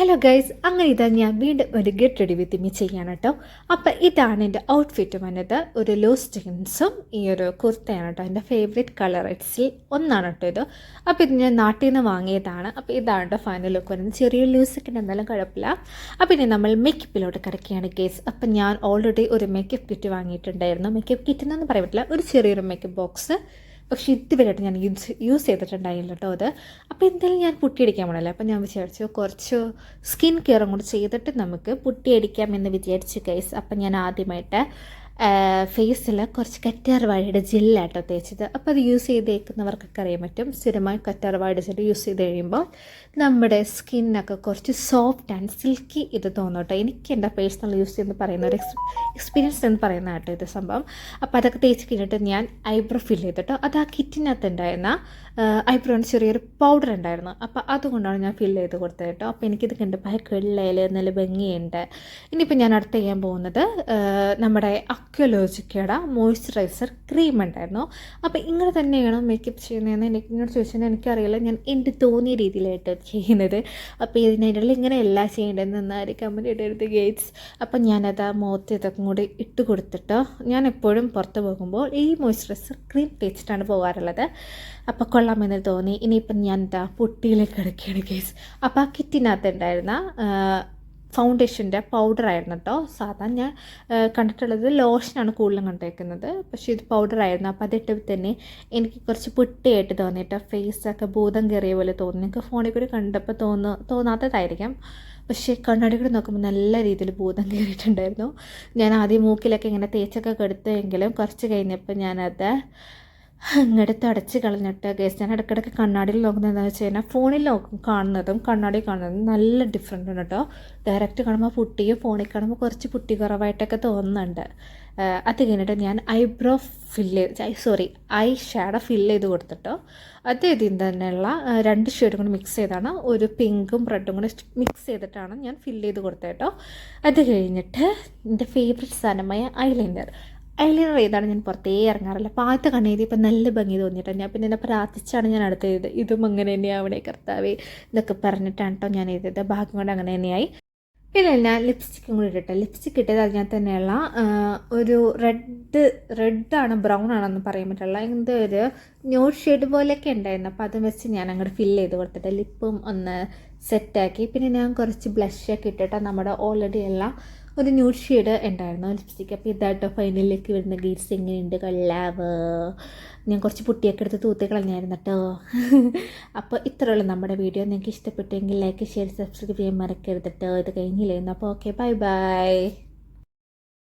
Hello guys, അങ്ങനെ ഇതാ ഞാൻ വീണ്ടും ഒരു ഗെറ്റ് റെഡി വിത്ത് മീ ചെയ്യാണ് കേട്ടോ. അപ്പോൾ ഇതാണ് എൻ്റെ ഔട്ട്ഫിറ്റ് വന്നത്. ഒരു ലൂസ് ജീൻസും ഈ ഒരു കുർത്തയാണ് കേട്ടോ. എൻ്റെ ഫേവറേറ്റ് കളർ റെഡ്സിൽ ഒന്നാണ് കേട്ടോ ഇത്. അപ്പോൾ ഇത് ഞാൻ നാട്ടിൽ നിന്ന് വാങ്ങിയതാണ്. അപ്പോൾ ഇതാണ് കേട്ടോ ഫൈനൽ ലുക്ക് വരുന്നത്. ചെറിയ ലൂസൊക്കെ എന്തായാലും കുഴപ്പമില്ല. അപ്പോൾ ഇനി നമ്മൾ മേക്കപ്പിലോട്ട് കിടക്കുകയാണ് ഗൈസ്. അപ്പം ഞാൻ ഓൾറെഡി ഒരു മേക്കപ്പ് കിറ്റ് വാങ്ങിയിട്ടുണ്ടായിരുന്നു. മേക്കപ്പ് കിറ്റ് എന്നൊന്നും പറയാൻ പറ്റില്ല, ഒരു ചെറിയൊരു മേക്കപ്പ് ബോക്സ്. പക്ഷേ ഇതുവരെയായിട്ട് ഞാൻ യൂസ് ചെയ്തിട്ടുണ്ടായില്ല കേട്ടോ അത്. അപ്പോൾ എന്തായാലും ഞാൻ പുട്ടിയടിക്കാൻ പോകണമല്ലോ. അപ്പോൾ ഞാൻ വിചാരിച്ചു കുറച്ച് സ്കിൻ കെയറും കൂടി ചെയ്തിട്ട് നമുക്ക് പുട്ടിയടിക്കാം എന്ന് വിചാരിച്ചു ഗൈസ്. അപ്പം ഞാൻ ആദ്യമായിട്ട് ഫേസിൽ കുറച്ച് കറ്റാർവാഴയുടെ ജെല്ലാട്ടോ തേച്ചത്. അപ്പോൾ അത് യൂസ് ചെയ്തേക്കുന്നവർക്കൊക്കെ അറിയാൻ പറ്റും. സ്ഥിരമായി കറ്റാർവാഴയുടെ ജെല്ല് യൂസ് ചെയ്ത് കഴിയുമ്പോൾ നമ്മുടെ സ്കിന്നൊക്കെ കുറച്ച് സോഫ്റ്റ് ആൻഡ് സിൽക്കി ഇത് തോന്നും കേട്ടോ. എനിക്ക് എൻ്റെ പേഴ്സണൽ യൂസ് ചെയ്യുന്ന പറയുന്ന ഒരു എക്സ്പീരിയൻസ് എന്ന് പറയുന്ന കേട്ടോ ഇത് സംഭവം. അപ്പോൾ അതൊക്കെ തേച്ച് കഴിഞ്ഞിട്ട് ഞാൻ ഐബ്രോ ഫിൽ ചെയ്തിട്ടോ. അത് ആ കിറ്റിനകത്ത് ഉണ്ടായിരുന്ന ഐബ്രോന് ചെറിയൊരു പൗഡർ ഉണ്ടായിരുന്നു. അപ്പോൾ അതുകൊണ്ടാണ് ഞാൻ ഫിൽ ചെയ്ത് കൊടുത്തത് കേട്ടോ. അപ്പോൾ എനിക്കിത് കണ്ടപ്പോൾ വെള്ളയിൽ നല്ല ഭംഗിയുണ്ട്. ഇനിയിപ്പോൾ ഞാൻ അടുത്ത് ചെയ്യാൻ പോകുന്നത് നമ്മുടെ അക്വലോജിക്കയുടെ മോയ്സ്ചറൈസർ ക്രീം ഉണ്ടായിരുന്നു. അപ്പോൾ ഇങ്ങനെ തന്നെയാണ് മേക്കപ്പ് ചെയ്യുന്നതെന്ന് എന്നോട് ചോദിച്ചാൽ എനിക്കറിയില്ല. ഞാൻ എൻ്റെ തോന്നിയ രീതിയിലായിട്ട് ചെയ്യുന്നത്. അപ്പോൾ ഇതിനിടയിൽ ഇങ്ങനെയല്ല ചെയ്യേണ്ടതെന്ന് എന്നാലും കമൻറ്റ് ഇടരുത് ഗേറ്റ്സ്. അപ്പം ഞാനത് മുഖത്ത് ഇതൊക്കെ കൂടി ഇട്ട് കൊടുത്തിട്ട് ഞാൻ എപ്പോഴും പുറത്ത് പോകുമ്പോൾ ഈ മോയ്സ്ചറൈസർ ക്രീം തേച്ചിട്ടാണ് പോകാറുള്ളത്. അപ്പോൾ കൊള്ളാമെന്ന് തോന്നി. ഇനിയിപ്പം ഞാൻ എന്താ പുട്ടിയിലേക്ക് കിടക്കുകയാണ് ഗേറ്റ്സ്. അപ്പോൾ ആ കിറ്റിനകത്ത് ഉണ്ടായിരുന്ന ഫൗണ്ടേഷൻ്റെ പൗഡറായിരുന്നു കേട്ടോ. സാധാരണ ഞാൻ കണ്ടിട്ടുള്ളത് ലോഷനാണ് കൂടുതലും കണ്ടേക്കുന്നത്, പക്ഷേ ഇത് പൗഡറായിരുന്നു. അപ്പോൾ അതിട്ട് തന്നെ എനിക്ക് കുറച്ച് പുട്ടിയായിട്ട് തോന്നിയിട്ട് ഫേസൊക്കെ ഭൂതം കയറിയ പോലെ തോന്നി. എനിക്ക് ഫോണിൽ കൂടി കണ്ടപ്പോൾ തോന്നാത്തതായിരിക്കാം, പക്ഷേ കണ്ണാടി കൂടി നോക്കുമ്പോൾ നല്ല രീതിയിൽ ഭൂതം കയറിയിട്ടുണ്ടായിരുന്നു. ഞാൻ ആദ്യം മൂക്കിലൊക്കെ ഇങ്ങനെ തേച്ചൊക്കെ കൊടുത്തെങ്കിലും കുറച്ച് കഴിഞ്ഞപ്പോൾ ഞാനത് അങ്ങോട്ട് അടച്ച് കളഞ്ഞിട്ട് ഗേസ്. ഞാൻ ഇടയ്ക്കിടയ്ക്ക് കണ്ണാടിയിൽ നോക്കുന്നത് എന്താണെന്ന് വെച്ച് കഴിഞ്ഞാൽ ഫോണിൽ കാണുന്നതും കണ്ണാടി കാണുന്നതും നല്ല ഡിഫറെൻ്റ് ഉണ്ട് കേട്ടോ. ഡയറക്റ്റ് കാണുമ്പോൾ പുട്ടിയും ഫോണിൽ കാണുമ്പോൾ കുറച്ച് പുട്ടി കുറവായിട്ടൊക്കെ തോന്നുന്നുണ്ട്. അത് കഴിഞ്ഞിട്ട് ഞാൻ ഐ ഷാഡോ ഫില്ല് ചെയ്ത് കൊടുത്തിട്ടോ. അത് ഇതിൽ തന്നെയുള്ള 2 ഷെയ്ഡും കൂടി മിക്സ് ചെയ്താണ്, ഒരു പിങ്കും റെഡും കൂടി മിക്സ് ചെയ്തിട്ടാണ് ഞാൻ ഫില്ല് ചെയ്ത് കൊടുത്തത് കേട്ടോ. അത് കഴിഞ്ഞിട്ട് എൻ്റെ ഫേവറേറ്റ് സാധനമായ ഐലൈനർ ഏതാണ് ഞാൻ പുറത്തേ ഇറങ്ങാറില്ല. അപ്പോൾ ആദ്യത്തെ കണ്ണെഴുതി ഇപ്പം നല്ല ഭംഗി തോന്നിയിട്ടാണ്. ഞാൻ പിന്നെ എന്നെ പ്രാർത്ഥിച്ചാണ് ഞാൻ അടുത്തത്. ഇതും അങ്ങനെ തന്നെയാവണേ കർത്താവേ എന്നൊക്കെ പറഞ്ഞിട്ടാണ് കേട്ടോ ഞാൻ എഴുതിയത്. ഭാഗ്യം കൊണ്ട് അങ്ങനെ തന്നെയായി. പിന്നെ ഞാൻ ലിപ്സ്റ്റിക്കും കൂടി ഇട്ടിട്ട് ലിപ്സ്റ്റിക് ഇട്ടത് അതിനകത്ത് തന്നെയുള്ള ഒരു റെഡാണ് ബ്രൗൺ ആണെന്ന് പറയാൻ പറ്റില്ല, എന്തോ ഒരു ന്യൂഡ് ഷെയ്ഡ് പോലെയൊക്കെ ഉണ്ടായിരുന്നു. അപ്പോൾ അത് വെച്ച് ഞാൻ അങ്ങോട്ട് ഫില്ല് ചെയ്ത് കൊടുത്തിട്ട് ലിപ്പും ഒന്ന് സെറ്റാക്കി. പിന്നെ ഞാൻ കുറച്ച് ബ്ലഷൊക്കെ ഇട്ടിട്ട് നമ്മുടെ ഓൾറെഡി എല്ലാം ഒരു ന്യൂഡ് ഷെയ്ഡ് ഉണ്ടായിരുന്നു ലിപ്സ്റ്റിക്ക്. അപ്പോൾ ഇതായിട്ടോ ഫൈനലിലേക്ക് വരുന്ന ഗീറ്റ്സ് എങ്ങനെയുണ്ട് കള്ളാവ്. ഞാൻ കുറച്ച് പുട്ടിയൊക്കെ എടുത്ത് തൂത്തി കളഞ്ഞായിരുന്നു കേട്ടോ. അപ്പോൾ ഇത്രയുള്ളൂ നമ്മുടെ വീഡിയോ. നിങ്ങൾക്ക് ഇഷ്ടപ്പെട്ടെങ്കിൽ ലൈക്ക്, ഷെയർ, സബ്സ്ക്രൈബ് ചെയ്യാൻ മറക്കരുത് കേട്ടോ. ഇത് കഴിഞ്ഞില്ലായിരുന്നു. അപ്പോൾ ഓക്കെ, ബൈ ബൈ.